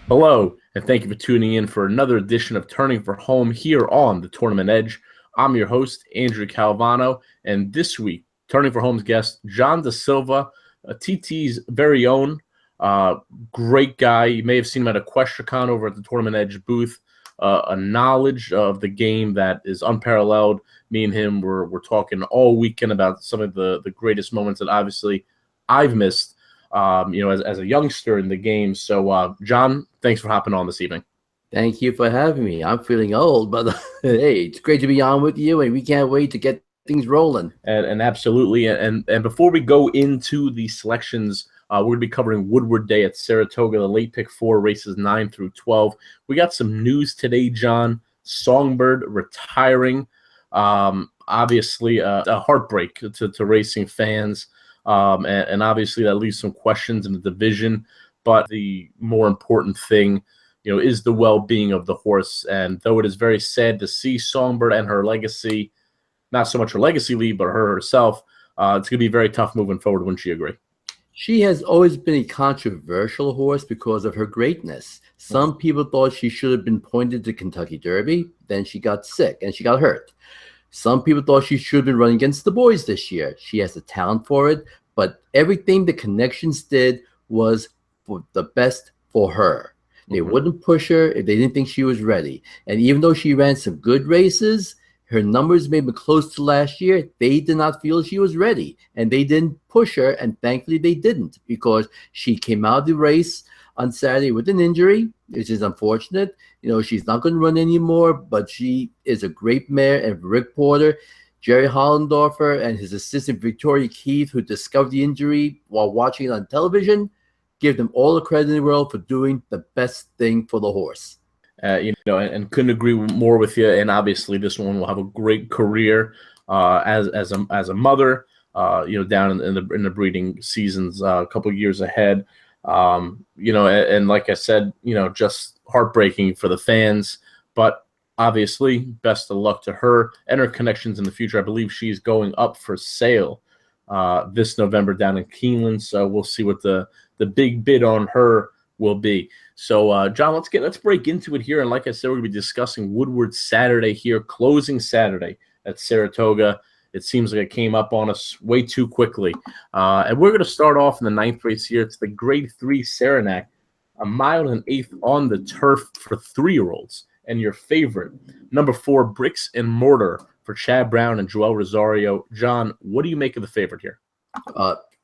Hello, and thank you for tuning in for another edition of Turning for Home here on the Tournament Edge. I'm your host, Andrew Calvano, and this week, Turning for Home's guest, John Da Silva, TT's very own. Great guy. You may have seen him at EquestriaCon over at the Tournament Edge booth. A knowledge of the game that is unparalleled. Me and him were talking all weekend about some of the greatest moments that obviously I've missed as a youngster in the game. So, John, thanks for hopping on this evening. Thank you for having me. I'm feeling old, but hey, it's great to be on with you, and we can't wait to get things rolling. And absolutely. And before we go into the selections, we're going to be covering Woodward Day at Saratoga, the late pick 4, races 9 through 12. We got some news today, John. Songbird retiring. Obviously, a heartbreak to racing fans. And obviously that leaves some questions in the division. But the more important thing, is the well-being of the horse. And though it is very sad to see Songbird and her legacy, not so much her legacy leave, but her herself, it's going to be very tough moving forward. Wouldn't you agree? She has always been a controversial horse because of her greatness. Some people thought she should have been pointed to Kentucky Derby. Then she got sick and she got hurt. Some people thought she should have been running against the boys this year. She has the talent for it, but everything the connections did was for the best for her. They wouldn't push her if they didn't think she was ready. And even though she ran some good races, her numbers may have been close to last year. They did not feel she was ready, and they didn't push her, and thankfully they didn't, because she came out of the race on Saturday with an injury, which is unfortunate. She's not going to run anymore, but she is a great mare. And Rick Porter, Jerry Hollendorfer, and his assistant Victoria Keith, who discovered the injury while watching it on television, give them all the credit in the world for doing the best thing for the horse. And couldn't agree more with you. And obviously, this one will have a great career as a mother. Down in the breeding seasons, a couple of years ahead. And like I said, just heartbreaking for the fans. But obviously, best of luck to her and her connections in the future. I believe she's going up for sale this November down in Keeneland. So we'll see what the big bid on her will be. So, John, let's break into it here. And like I said, we're going to be discussing Woodward Saturday here, closing Saturday at Saratoga. It seems like it came up on us way too quickly. And we're going to start off in the 9th race here. It's the Grade 3 Saranac, 1 mile and 1/8 on the turf for 3-year-olds. And your favorite, number 4, Bricks and Mortar for Chad Brown and Joel Rosario. John, what do you make of the favorite here?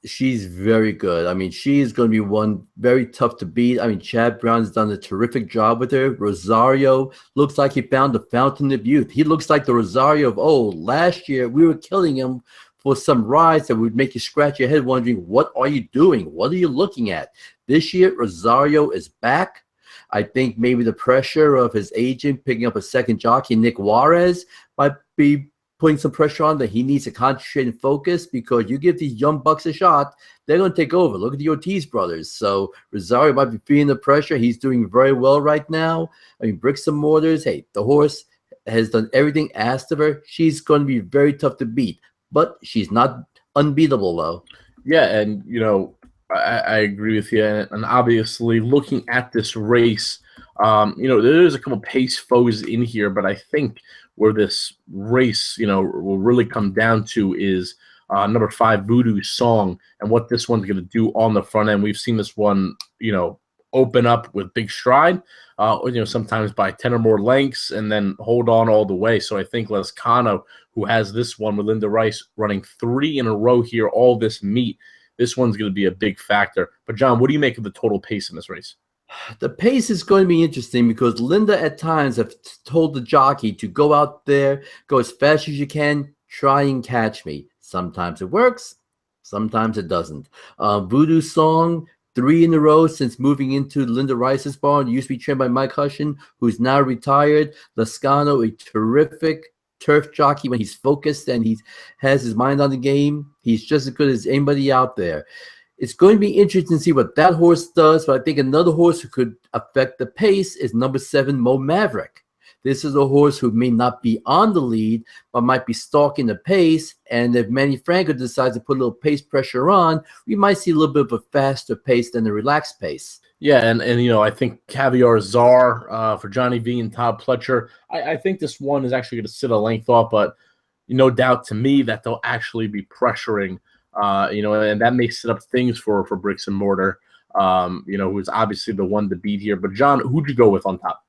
She's very good. I mean, she's going to be one very tough to beat. I mean, Chad Brown's done a terrific job with her. Rosario looks like he found the fountain of youth. He looks like the Rosario of old. Last year, we were killing him for some rides that would make you scratch your head wondering, what are you doing? What are you looking at? This year, Rosario is back. I think maybe the pressure of his agent picking up a second jockey, Nick Juarez, might be putting some pressure on that he needs to concentrate and focus, because you give these young bucks a shot, they're going to take over. Look at the Ortiz brothers. So Rosario might be feeling the pressure. He's doing very well right now. I mean, Bricks and Mortars, hey, the horse has done everything asked of her. She's going to be very tough to beat, but she's not unbeatable, though. Yeah, and, I agree with you. And obviously, looking at this race, there's a couple pace foes in here, but I think where this race, will really come down to is number 5, Voodoo Song, and what this one's going to do on the front end. We've seen this one, open up with big stride, sometimes by 10 or more lengths, and then hold on all the way. So I think Lescano, who has this one with Linda Rice running 3 in a row here, all this meet, this one's going to be a big factor. But, John, what do you make of the total pace in this race? The pace is going to be interesting, because Linda at times have told the jockey to go out there, go as fast as you can, try and catch me. Sometimes it works, sometimes it doesn't. Voodoo Song, 3 in a row since moving into Linda Rice's barn. Used to be trained by Mike Hushin, who's now retired. Lescano, a terrific turf jockey when he's focused and he has his mind on the game. He's just as good as anybody out there. It's going to be interesting to see what that horse does, but I think another horse who could affect the pace is number 7, Mo Maverick. This is a horse who may not be on the lead, but might be stalking the pace. And if Manny Franco decides to put a little pace pressure on, we might see a little bit of a faster pace than a relaxed pace. Yeah, and I think Caviar Czar for Johnny V and Todd Pletcher. I think this one is actually going to sit a length off, but no doubt to me that they'll actually be pressuring, and that may set up things for Bricks and Mortar, who's obviously the one to beat here. But John, who'd you go with on top?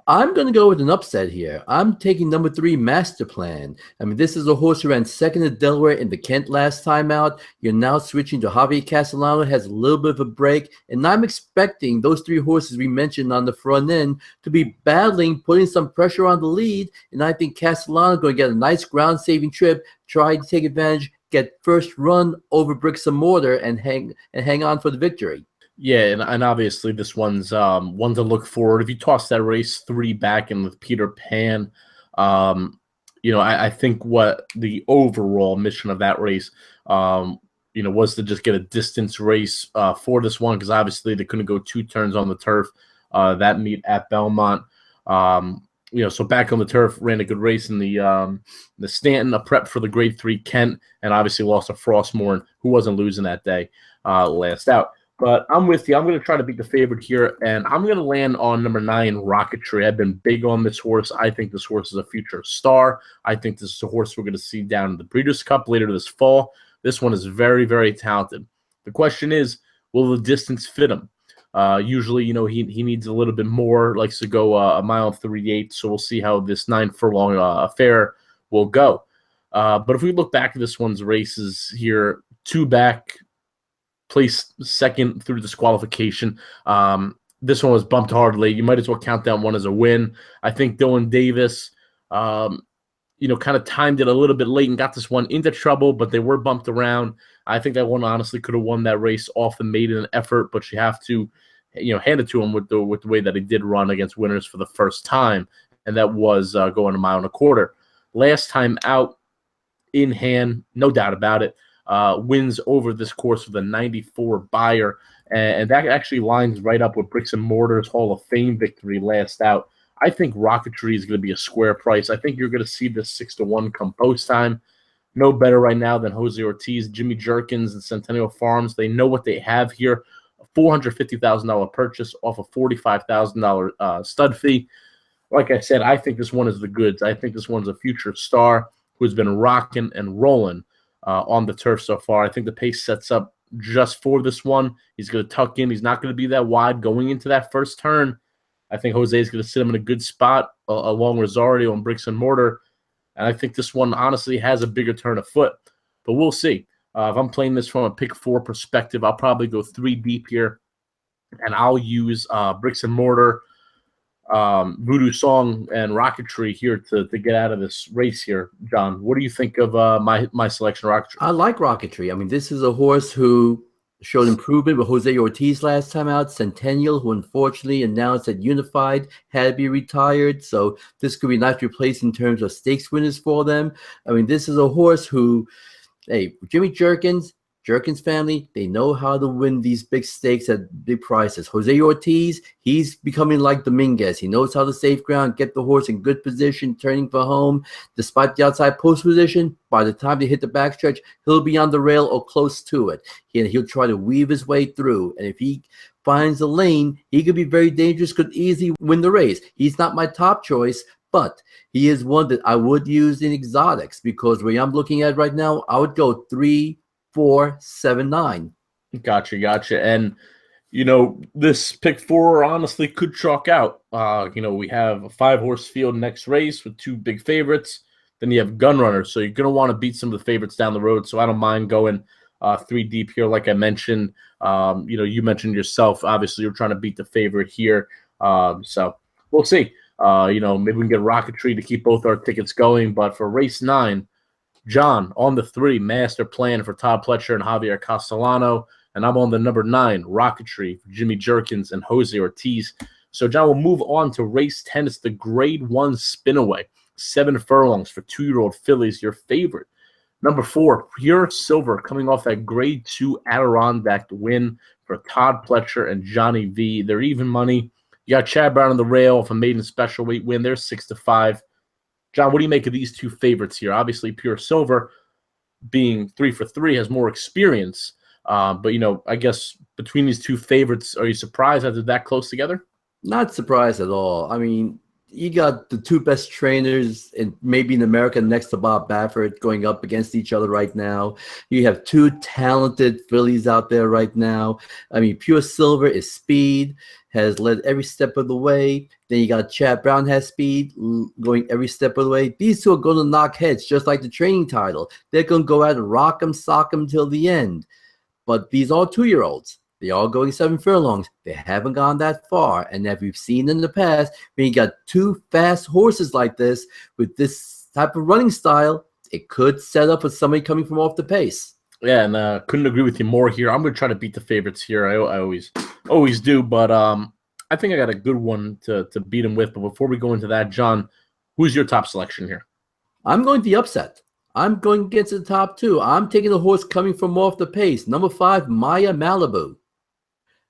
I'm going to go with an upset here. I'm taking number 3, Master Plan. I mean, this is a horse who ran second at Delaware in the Kent last time out. You're now switching to Javier Castellano, has a little bit of a break. And I'm expecting those 3 horses we mentioned on the front end to be battling, putting some pressure on the lead. And I think Castellano is going to get a nice ground-saving trip, try to take advantage, get first run over Bricks and Mortar, and hang on for the victory. Yeah, and obviously this one's one to look forward. If you toss that race 3 back in with Peter Pan, I think what the overall mission of that race, was to just get a distance race for this one, because obviously they couldn't go 2 turns on the turf that meet at Belmont. So back on the turf, ran a good race in the Stanton, a prep for the Grade 3 Kent, and obviously lost to Frostmorn, who wasn't losing that day last out. But I'm with you. I'm going to try to beat the favorite here, and I'm going to land on number 9, Rocketry. I've been big on this horse. I think this horse is a future star. I think this is a horse we're going to see down in the Breeders' Cup later this fall. This one is very, very talented. The question is, will the distance fit him? Usually, he needs a little bit more, likes to go a mile and 3/8, so we'll see how this 9-furlong affair will go. But if we look back at this one's races here, 2 back, placed second through disqualification. This one was bumped hard late. You might as well count that one as a win. I think Dylan Davis, kind of timed it a little bit late and got this one into trouble, but they were bumped around. I think that one honestly could have won that race off the maiden effort, but you have to, hand it to him with the way that he did run against winners for the first time, and that was going a mile and a quarter. Last time out, in hand, no doubt about it. Wins over this course with a 94 buyer, and that actually lines right up with Bricks and Mortar's Hall of Fame victory last out. I think Rocketry is going to be a square price. I think you're going to see this 6-1 come post time. No better right now than Jose Ortiz, Jimmy Jerkins, and Centennial Farms. They know what they have here. A $450,000 purchase off a $45,000 stud fee. Like I said, I think this one is the goods. I think this one's a future star who's been rocking and rolling on the turf so far. I think the pace sets up just for this one. He's going to tuck in. He's not going to be that wide going into that first turn. I think Jose is going to sit him in a good spot along Rosario and Bricks and Mortar. And I think this one honestly has a bigger turn of foot. But we'll see. If I'm playing this from a pick 4 perspective, I'll probably go 3 deep here. And I'll use Bricks and Mortar, Voodoo Song, and Rocketry here to get out of this race here. John, what do you think of my selection of Rocketry? I like Rocketry. I mean, this is a horse who showed improvement with Jose Ortiz last time out. Centennial, who unfortunately announced that Unified had to be retired. So this could be a nice replace in terms of stakes winners for them. I mean, this is a horse who, hey, Jimmy Jerkins family, they know how to win these big stakes at big prices. Jose Ortiz, he's becoming like Dominguez. He knows how to safe ground, get the horse in good position, turning for home. Despite the outside post position, by the time they hit the backstretch, he'll be on the rail or close to it. He'll try to weave his way through. And if he finds a lane, he could be very dangerous, could easily win the race. He's not my top choice, but he is one that I would use in exotics, because where I'm looking at right now, I would go 3, 4, 7, 9. Gotcha. And, this pick 4 honestly could chalk out. We have a 5-horse field next race with 2 big favorites. Then you have gun runners. So you're going to want to beat some of the favorites down the road. So I don't mind going 3 deep here. Like I mentioned, you mentioned yourself, obviously you're trying to beat the favorite here. So we'll see. Maybe we can get Rocketry to keep both our tickets going. But for race 9, John on the 3, Master Plan for Todd Pletcher and Javier Castellano. And I'm on the number 9, Rocketry for Jimmy Jerkins and Jose Ortiz. So, John, we'll move on to race 10. It's the Grade 1 Spinaway. 7 furlongs for 2-year-old fillies, your favorite. Number 4, Pure Silver, coming off that Grade 2 Adirondack win for Todd Pletcher and Johnny V. They're even money. You got Chad Brown on the rail off a maiden special weight win. They're 6-5. John, what do you make of these two favorites here? Obviously, Pure Silver, being 3 for 3, has more experience. But, I guess between these two favorites, are you surprised that they're that close together? Not surprised at all. I mean, you got the two best trainers maybe in America next to Bob Baffert going up against each other right now. You have two talented fillies out there right now. I mean, Pure Silver is speed, has led every step of the way. Then you got Chad Brown has speed, going every step of the way. These two are going to knock heads just like the training title. They're going to go out and rock them, sock them till the end. But these are 2-year-olds. They are going 7 furlongs. They haven't gone that far. And as we've seen in the past, when you got two fast horses like this with this type of running style, it could set up for somebody coming from off the pace. Yeah, and couldn't agree with you more here. I'm going to try to beat the favorites here. I always do, but I think I got a good one to beat them with. But before we go into that, John, who's your top selection here? I'm going the upset. I'm going to get to the top 2. I'm taking the horse coming from off the pace. Number 5, Maya Malibu.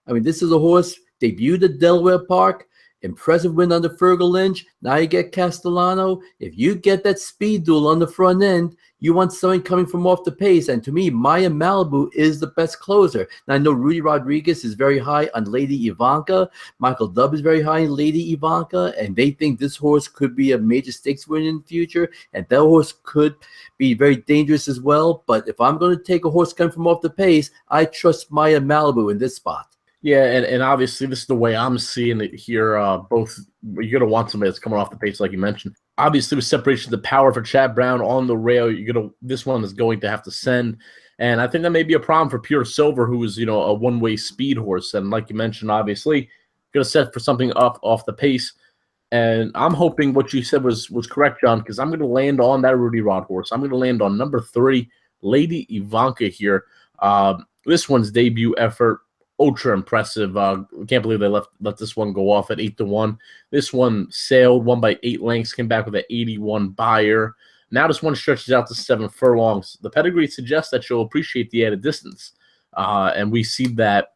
I mean, this is a horse debuted at Delaware Park. Impressive win under Fergal Lynch. Now you get Castellano. If you get that speed duel on the front end, you want something coming from off the pace. And to me, Maya Malibu is the best closer. Now, I know Rudy Rodriguez is very high on Lady Ivanka. Michael Dubb is very high on Lady Ivanka. And they think this horse could be a major stakes winner in the future. And that horse could be very dangerous as well. But if I'm going to take a horse coming from off the pace, I trust Maya Malibu in this spot. Yeah, and obviously this is the way I'm seeing it here. Both you're gonna want somebody that's coming off the pace, like you mentioned. Obviously, with separation of the power for Chad Brown on the rail, this one is going to have to send, and I think that may be a problem for Pure Silver, who is a one-way speed horse, and like you mentioned, obviously gonna set for something up off the pace. And I'm hoping what you said was correct, John, because I'm gonna land on that Rudy Rod horse. I'm gonna land on number 3, Lady Ivanka here. This one's debut effort. Ultra impressive. Can't believe they let this one go off at 8-1. This one sailed, won by 8 lengths, came back with an 81 buyer. Now this one stretches out to 7 furlongs. The pedigree suggests that she'll appreciate the added distance. And we see that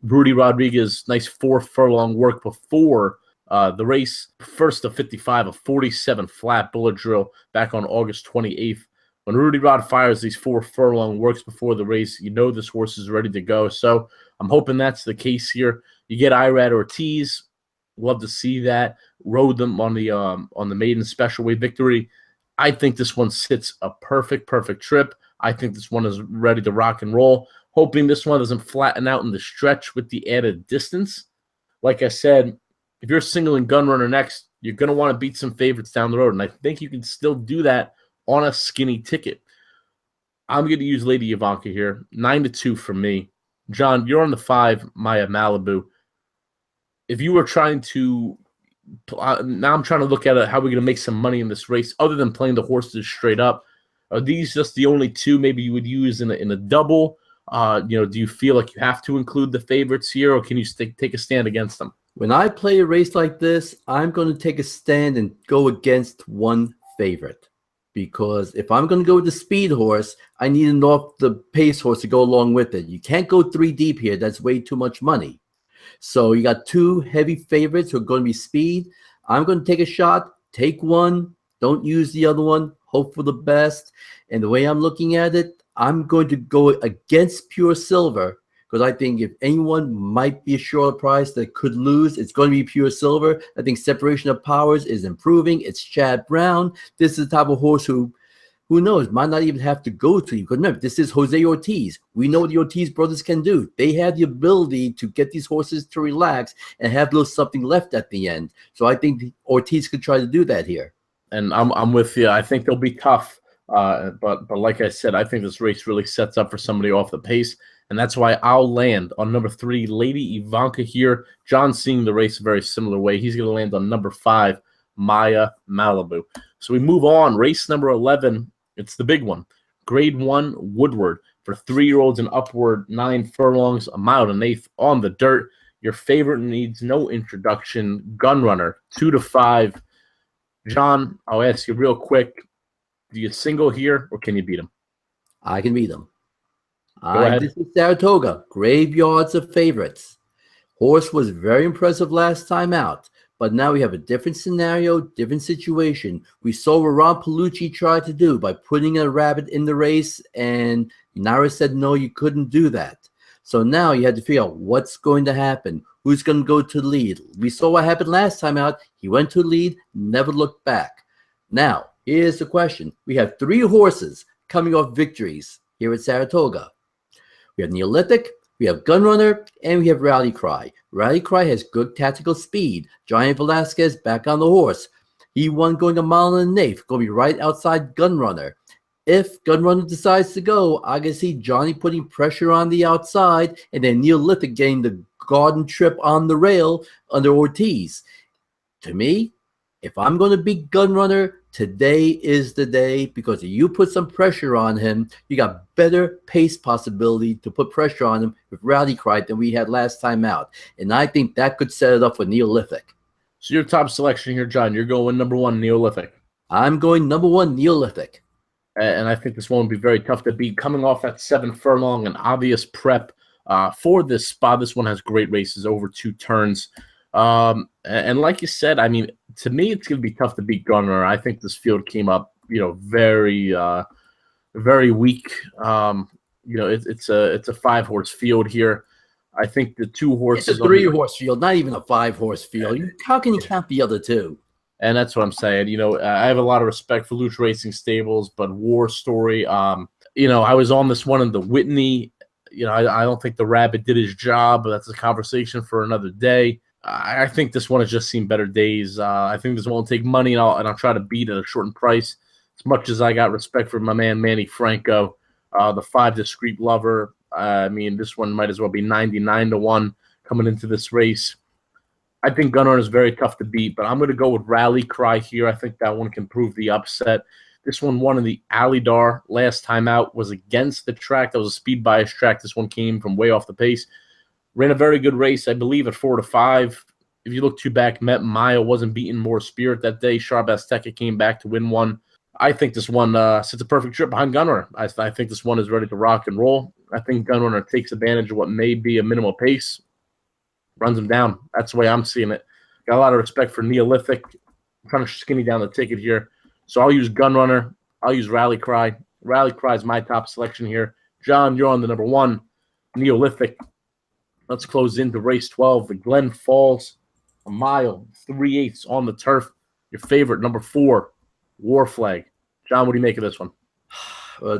Rudy Rodriguez, nice 4 furlong work before the race. First to 55, a 47 flat bullet drill back on August 28th. When Rudy Rod fires these 4 furlong works before the race, this horse is ready to go. So I'm hoping that's the case here. You get Irad Ortiz. Love to see that. Rode them on the maiden special weight victory. I think this one sits a perfect trip. I think this one is ready to rock and roll. Hoping this one doesn't flatten out in the stretch with the added distance. Like I said, if you're singling Gun Runner next, you're going to want to beat some favorites down the road. And I think you can still do that on a skinny ticket. I'm going to use Lady Ivanka here. 9-2 for me. John, you're on the 5, Maya Malibu. If you were trying to now I'm trying to look at how we're going to make some money in this race other than playing the horses straight up. Are these just the only 2 maybe you would use in a double? Do you feel like you have to include the favorites here, or can you take a stand against them? When I play a race like this, I'm going to take a stand and go against one favorite. Because if I'm going to go with the speed horse, I need an off-the-pace horse to go along with it. You can't go 3 deep here. That's way too much money. So you got 2 heavy favorites who are going to be speed. I'm going to take a shot, take one, don't use the other one, hope for the best. And the way I'm looking at it, I'm going to go against Pure Silver, because I think if anyone might be a short price that could lose, it's going to be Pure Silver. I think separation of powers is improving. It's Chad Brown. This is the type of horse who knows, might not even have to go to you. Because remember, this is Jose Ortiz. We know what the Ortiz brothers can do. They have the ability to get these horses to relax and have a little something left at the end. So I think Ortiz could try to do that here. And I'm with you. I think they'll be tough. But like I said, I think this race really sets up for somebody off the pace. And that's why I'll land on number 3, Lady Ivanka here. John's seeing the race a very similar way. He's going to land on number 5, Maya Malibu. So we move on. Race number 11. It's the big one. Grade 1 Woodward for 3-year-olds and upward, 9 furlongs, a mile and 1/8 on the dirt. Your favorite needs no introduction. Gun Runner, 2-5. John, I'll ask you real quick. Do you single here, or can you beat him? I can beat him. Go ahead. This is Saratoga. Graveyards of favorites. Horse was very impressive last time out, but now we have a different scenario, different situation. We saw what Ron Palucci tried to do by putting a rabbit in the race, and Nara said, no, you couldn't do that. So now you had to figure out what's going to happen. Who's going to go to the lead? We saw what happened last time out. He went to the lead, never looked back. Now, here's the question. We have 3 horses coming off victories here at Saratoga. We have Neolithic, we have Gunrunner, and we have Rally Cry. Rally Cry has good tactical speed. Giant Velasquez back on the horse. He won going a mile and an eighth, going to be right outside Gunrunner. If Gunrunner decides to go, I can see Johnny putting pressure on the outside, and then Neolithic getting the garden trip on the rail under Ortiz. To me, if I'm going to beat Gunrunner, today is the day, because if you put some pressure on him, you got better pace possibility to put pressure on him with Rally Cry than we had last time out. And I think that could set it up for Neolithic. So your top selection here, John, you're going number 1, Neolithic. I'm going number 1, Neolithic. And I think this one would be very tough to beat. Coming off that 7 furlong, an obvious prep for this spot. This one has great races, over 2 turns. And like you said, I mean, to me, it's going to be tough to beat Gunrunner. I think this field came up, very, very weak. It's a 5-horse field here. I think the 2 horses. It's a 3-horse field, not even a 5-horse field. How can you count the other 2? And that's what I'm saying. I have a lot of respect for Luch Racing Stables, but War Story, I was on this one in the Whitney. I don't think the Rabbit did his job, but that's a conversation for another day. I think this one has just seen better days. I think this one will take money, and I'll try to beat at a shortened price. As much as I got respect for my man Manny Franco, the 5 Discreet Lover. I mean, this one might as well be 99-1 coming into this race. I think Gunrunner is very tough to beat, but I'm going to go with Rally Cry here. I think that one can prove the upset. This one won in the Alydar last time out, was against the track. That was a speed bias track. This one came from way off the pace. Ran a very good race, I believe, at 4-5. If you look too back, Met Maya wasn't beating more Spirit that day. Sharp Azteca came back to win one. I think this one sits a perfect trip behind Gunrunner. I think this one is ready to rock and roll. I think Gunrunner takes advantage of what may be a minimal pace, runs him down. That's the way I'm seeing it. Got a lot of respect for Neolithic. I'm trying to skinny down the ticket here. So I'll use Gunrunner. I'll use Rally Cry. Rally Cry is my top selection here. John, you're on the number 1, Neolithic. Let's close into race 12, the Glen Falls, a mile, 3/8 on the turf. Your favorite, number 4, War Flag. John, what do you make of this one?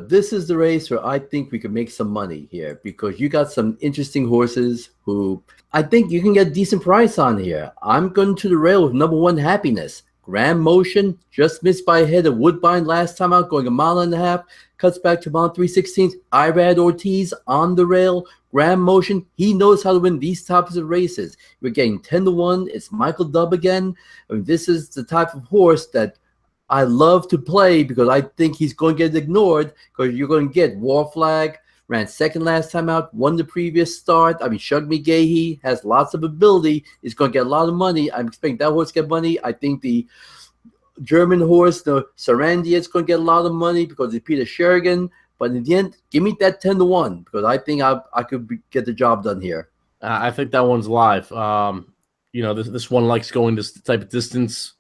This is the race where I think we could make some money here, because you got some interesting horses who I think you can get a decent price on here. I'm going to the rail with number 1, Happiness. Grand Motion just missed by a head of Woodbine last time out, going a mile and a half. Cuts back to mile 3/16. Irad Ortiz on the rail. Grand Motion, he knows how to win these types of races. We're getting 10-1. It's Michael Dubb again. I mean, this is the type of horse that I love to play, because I think he's going to get ignored, because you're going to get War Flag, ran second last time out, won the previous start. I mean, Shug McGahee has lots of ability. He's going to get a lot of money. I'm expecting that horse to get money. I think the German horse, the Sarandia, is going to get a lot of money because it's Peter Sherigan. But in the end, give me that 10-1, because I think I could get the job done here. I think that one's live. This one likes going this type of distance.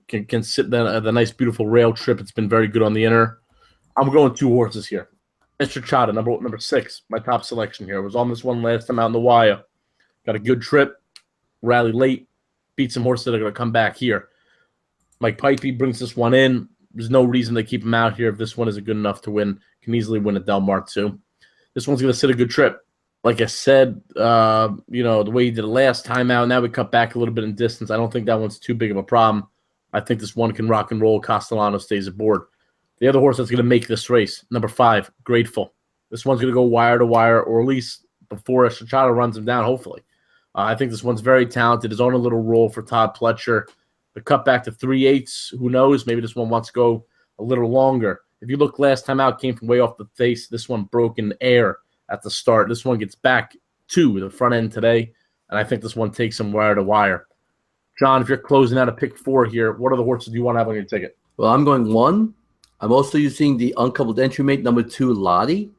Can sit the nice, beautiful rail trip. It's been very good on the inner. I'm going 2 horses here. Estrachada, number 6, my top selection here. I was on this one last time out in the wire. Got a good trip. Rally late. Beat some horses that are going to come back here. Mike Pipey brings this one in. There's no reason to keep him out here if this one isn't good enough to win. Can easily win at Del Mar too. This one's going to sit a good trip. Like I said, the way he did it last time out, now we cut back a little bit in distance. I don't think that one's too big of a problem. I think this one can rock and roll. Castellano stays aboard. The other horse that's going to make this race, number 5, Grateful. This one's going to go wire to wire, or at least before Estrachada runs him down, hopefully. I think this one's very talented. His own little role for Todd Pletcher. The cut back to 3/8. Who knows? Maybe this one wants to go a little longer. If you look last time out, came from way off the face. This one broke in air at the start. This one gets back to the front end today, and I think this one takes him wire to wire. John, if you're closing out a pick 4 here, what other horses do you want to have on your ticket? Well, I'm going 1. I'm also using the uncoupled entry mate, number 2, Lottie.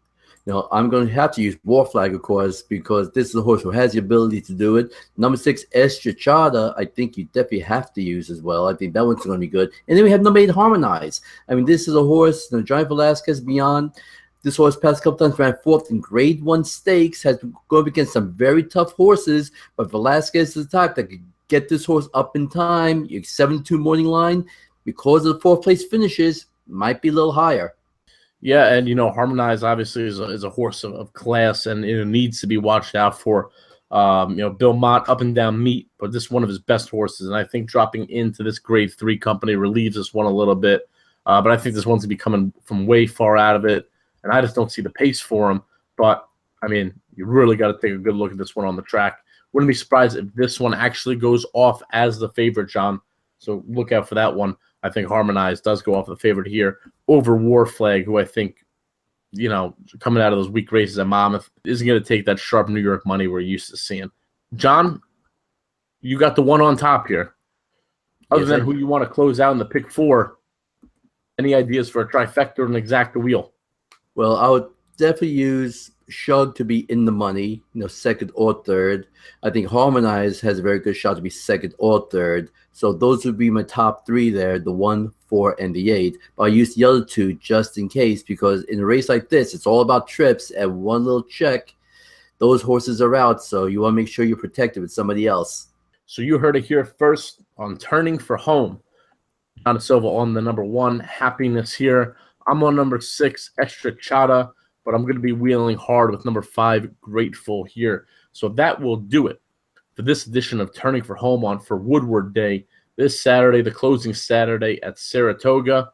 I'm going to have to use War Flag, of course, because this is a horse who has the ability to do it. Number 6, Estrachada, I think you definitely have to use as well. I think that one's going to be good. And then we have number 8, Harmonize. I mean, this is a horse, Johnny Velasquez beyond. This horse past couple times ran 4th in Grade 1 stakes, has to go up against some very tough horses, but Velasquez is the type that could get this horse up in time. Your 7-2 morning line, because of the 4th place finishes, might be a little higher. Yeah, and Harmonize obviously is a horse of class, and it needs to be watched out for. Bill Mott up and down meat, but this is one of his best horses, and I think dropping into this Grade 3 company relieves this one a little bit. But I think this one's gonna be coming from way far out of it, and I just don't see the pace for him. But I mean, you really got to take a good look at this one on the track. Wouldn't be surprised if this one actually goes off as the favorite, John. So look out for that one. I think Harmonize does go off the favorite here over War Flag, who I think, coming out of those weak races at Monmouth, isn't going to take that sharp New York money we're used to seeing. John, you got the one on top here. Other than who you want to close out in the pick 4, any ideas for a trifecta or an exacta wheel? Well, I would definitely use Shug to be in the money, 2nd or 3rd. I think Harmonize has a very good shot to be 2nd or 3rd. So those would be my top 3 there, the 1, 4, and the 8. But I use the other 2 just in case, because in a race like this, it's all about trips, and one little check, those horses are out. So you want to make sure you're protected with somebody else. So you heard it here first on Turning for Home. John Silva on the number 1, Happiness here. I'm on number 6, Estrachada, but I'm going to be wheeling hard with number 5, Grateful here. So that will do it for this edition of Turning for Home for Woodward Day this Saturday, the closing Saturday at Saratoga.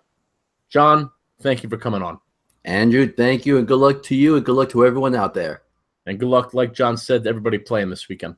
John, thank you for coming on. Andrew, thank you, and good luck to you, and good luck to everyone out there. And good luck, like John said, to everybody playing this weekend.